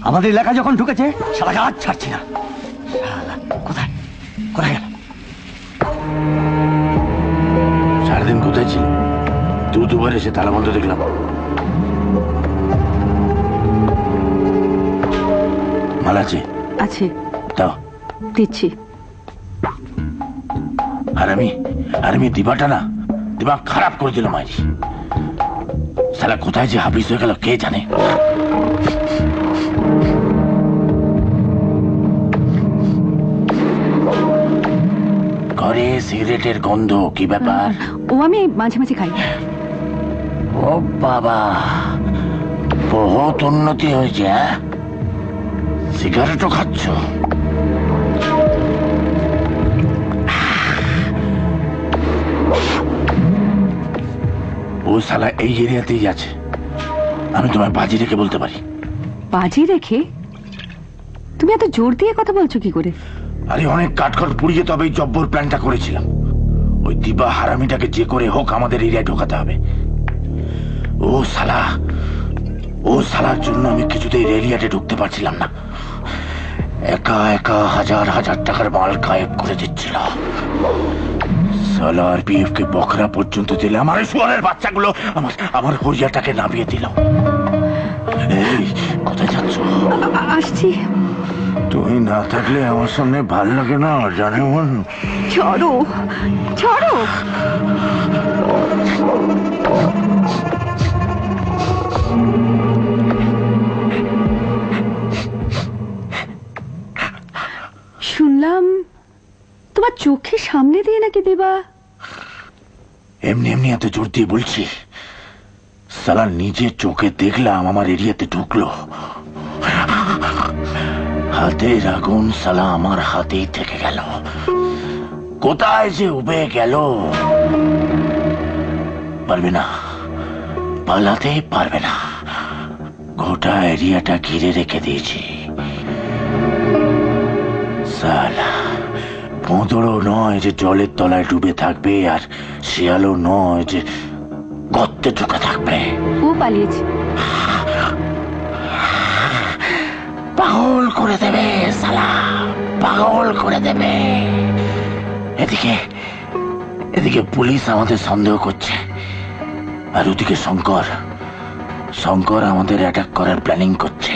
আমাদের এলাকা যখন ঢুকেছে শালাকে আর ছাড়ছি না। কোথায় কোথায় গেল? সারাদিন কোথায় ছিল? দুবার এসে তালা বন্ধ দেখলাম। মাল আছে? আছে। দাও। দিচ্ছি। আর আমি দিবাটা না, দিমাগ খারাপ করে দিল মাইরি। শালা কোথায় যে হাফিজ হয়ে গেল কে জানে। ঘরে সিগারেটের গন্ধ, কি ব্যাপার? ও আমি মাঝে মাঝে খাই। ও বাবা, বহুত উন্নতি হয়েছে। হ্যাঁ, সিগারেটও খাচ্ছ? ও শালা এই এরিয়াতেই আছে। আমি তোমায় বাজি রেখে বলতে পারি। বাজি রেখে? তুমি এত জোর দিয়ে কথা বলছো কি করে? আরে অনেক কাঠখড় পুড়িয়ে তবে এই জব্বর প্ল্যানটা করেছিলাম। ওই দিবা হারামিটাকে যে করে হোক আমাদের এরিয়ায় ঢোকাতে হবে। ও শালার জন্য আমি কিছুতেই রেলিয়াটে ঢুকতে পারছিলাম না। একা একা হাজার হাজার টাকার মাল গায়েব করে দিচ্ছিল। শালা আরপিএফ কে বকরা পর্যন্ত দিলে আমার এই শুয়ারের বাচ্চাগুলো আমার হরিয়াটাকে নামিয়ে দিল। এই কোথায় যাচ্ছ? আসছি। তুমি না থাকলে আমার সামনে ভাল লাগে না জানে মন। ছাড়ো ছাড়ো। শুনলাম তোমার চোখের সামনে দিয়ে নাকি দেবা? এমনি এমনি এত জোর দিয়ে বলছি? সালা নিজের চোখে দেখলাম আমার এরিয়াতে ঢুকলো। হাতের আগুন সালা আমার হাতেই থেকে গেল। কোথায় যে উবে গেল পারবে না, পালাতে পারবে না। গোটা এরিয়াটা ঘিরে রেখে দিয়েছি। সালা ভোঁদড়ও নয় যে জলের তলায় ডুবে থাকবে, আর শিয়ালও নয় যে গর্তে ঢুকে থাকবে। ও পালিয়েছে। পাগল করে দেবে সালা, পাগল করে দেবে। এদিকে পুলিশ আমাদের সন্দেহ করছে, আর ওদিকে শঙ্কর আমাদের অ্যাটাক করার প্ল্যানিং করছে।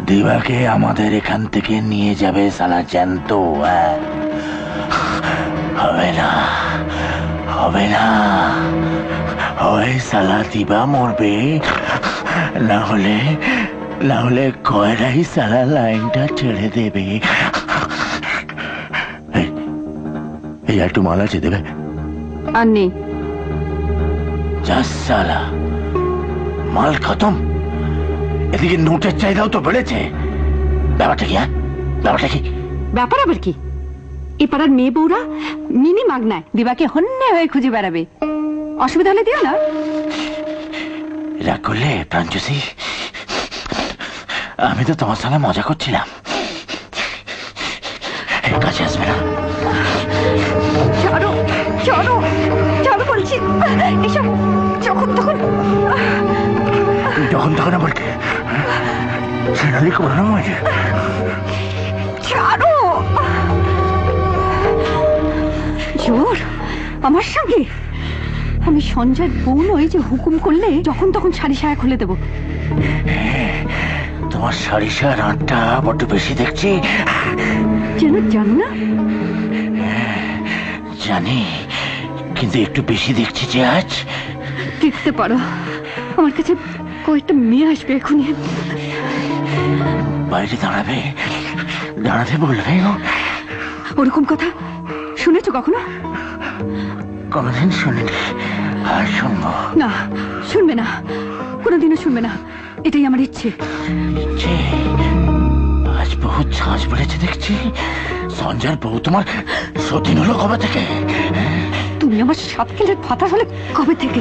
দিবাকে আমাদের এখান থেকে নিয়ে যাবে সালা জ্যান্ত। হবে না, হবে না। হয় সালা দিবা মরবে, না হলে কয়রাই সালা লাইনটা ছেড়ে দেবে। এই একটু মাল আছে দেবে? আর নেই। যা সালা, মাল খতম। এদিকে নোটের চাহিদাও তো বেড়েছে। ব্যাপারটা কি? ব্যাপারটা কি? ব্যাপার আবার কি? এই পাড়ার মেয়ে বউরা মিনি মাগনায় দিবাকে হন্যে হয়ে খুঁজে বেড়াবে। অসুবিধা হলে দিও না। রাগ করলে প্রাঞ্জসি? আমি তো তোমার সঙ্গে মজা করছিলাম। কাছে আসবে না। ছাড়ো ছাড়ো ছাড়ো বলছি। এসব যখন তখন বলতে সেনালি করো না। ছাড়ো। জোর আমার সঙ্গে? আমি সঞ্জয় বউ নই যে হুকুম করলে যখন তখন শাড়ি সায়া খুলে দেবো। তোমার শাড়ি সায়ার আঁটটা বড্ড বেশি দেখছি। যেন জানো না? জানি, কিন্তু একটু বেশি দেখছি যে আজ। দেখতে পারো, আমার কাছে কয়েকটা মেয়ে আসবে এখনই। বাইরে দাঁড়াতে বলবে? ওরকম কথা শুনেছো কখনো? কোনদিন শুনিনি, আর শুনবো না। শুনবে না, কোনোদিনও শুনবে না। এটাই আমার ইচ্ছে। আজ বহুত ছাঁচ পড়েছে দেখছি। সঞ্জয়ের বউ তোমার সতীন হলো কবে থেকে? তুমি আমার 7 কিলোর ফাতা হলে কবে থেকে?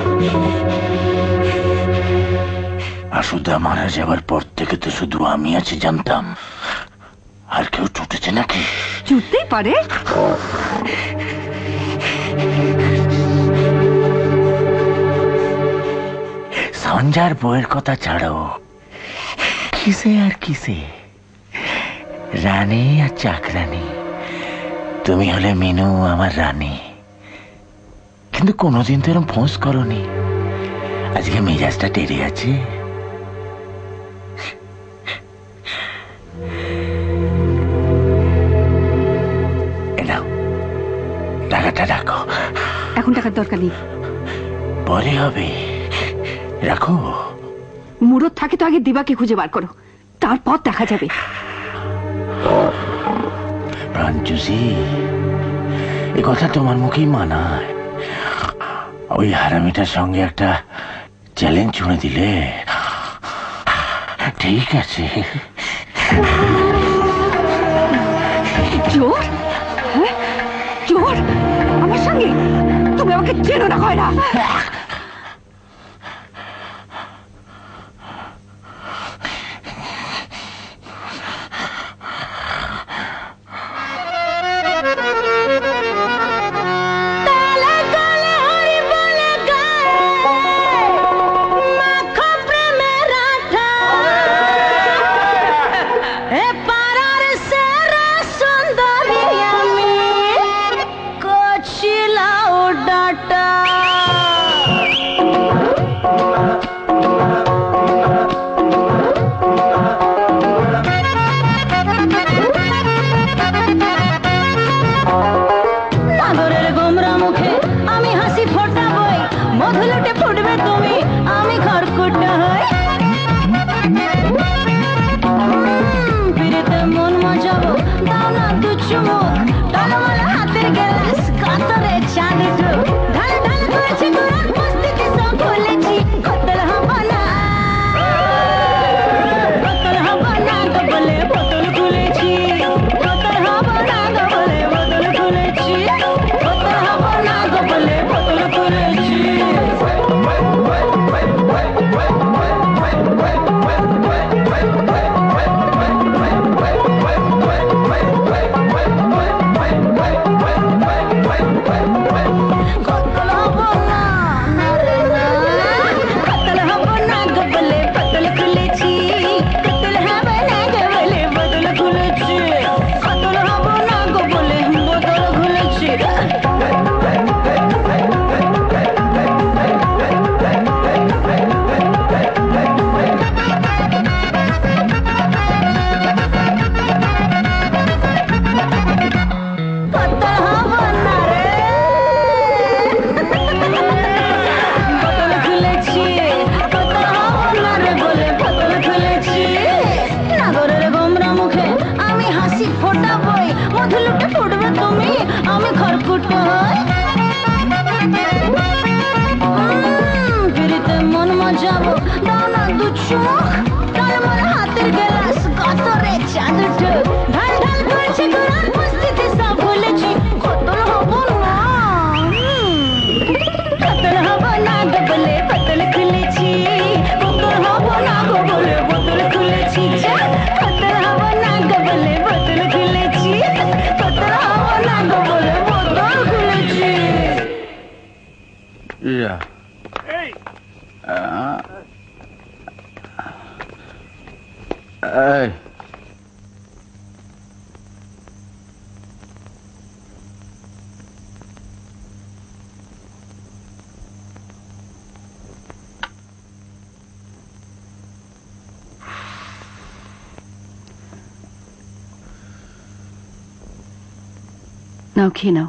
আসুদা মারা যাবার পর থেকে তো শুধু আমি আছি জানতাম। আর কেউ ছুটেছে নাকি? জুটতেই পারে। সঞ্জার বইয়ের কথা ছাড়ো, কিসে আর কিসে, রানী আর চাকরানী। তুমি হলে মিনু আমার রানী, কিন্তু কোনোদিন তো এরকম ফোঁস করনি। আজকে মেজাজটা টেরে আছে। নাও টাকাটা রাখো। এখন টাকার দরকার নেই, পরে হবে। রাখো। মুরত থাকে তো আগে দিবাকে খুঁজে বার করো, তারপর দেখা যাবে। প্রাঞ্জুসি, এ কথা তোমার মুখেই মানায়। ওই হারামিটার সঙ্গে একটা চ্যালেঞ্জ ছুঁড়ে দিলে ঠিক আছে। জোর? হ্যাঁ, জোর আমার সঙ্গে? তুমি আমাকে চেনো না কয়রা। নাও, খেয়ে নাও।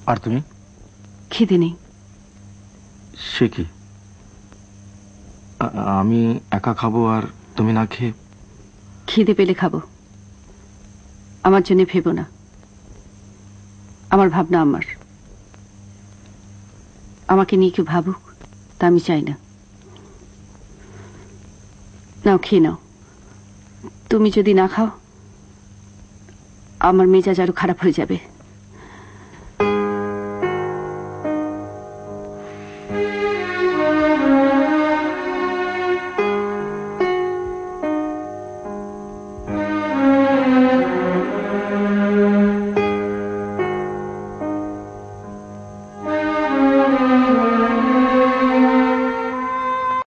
আর তুমি? খিদে নেই। সে কি, আমি একা খাবো আর তুমি না খেয়ে? খিদে পেলে খাবো, আমার জন্য ভেবো না। আমার ভাবনা আমার, আমাকে নিয়ে কেউ ভাবুক তা আমি চাই না। নাও, খেয়ে নাও। তুমি যদি না খাও আমার মেজাজ আরো খারাপ হয়ে যাবে।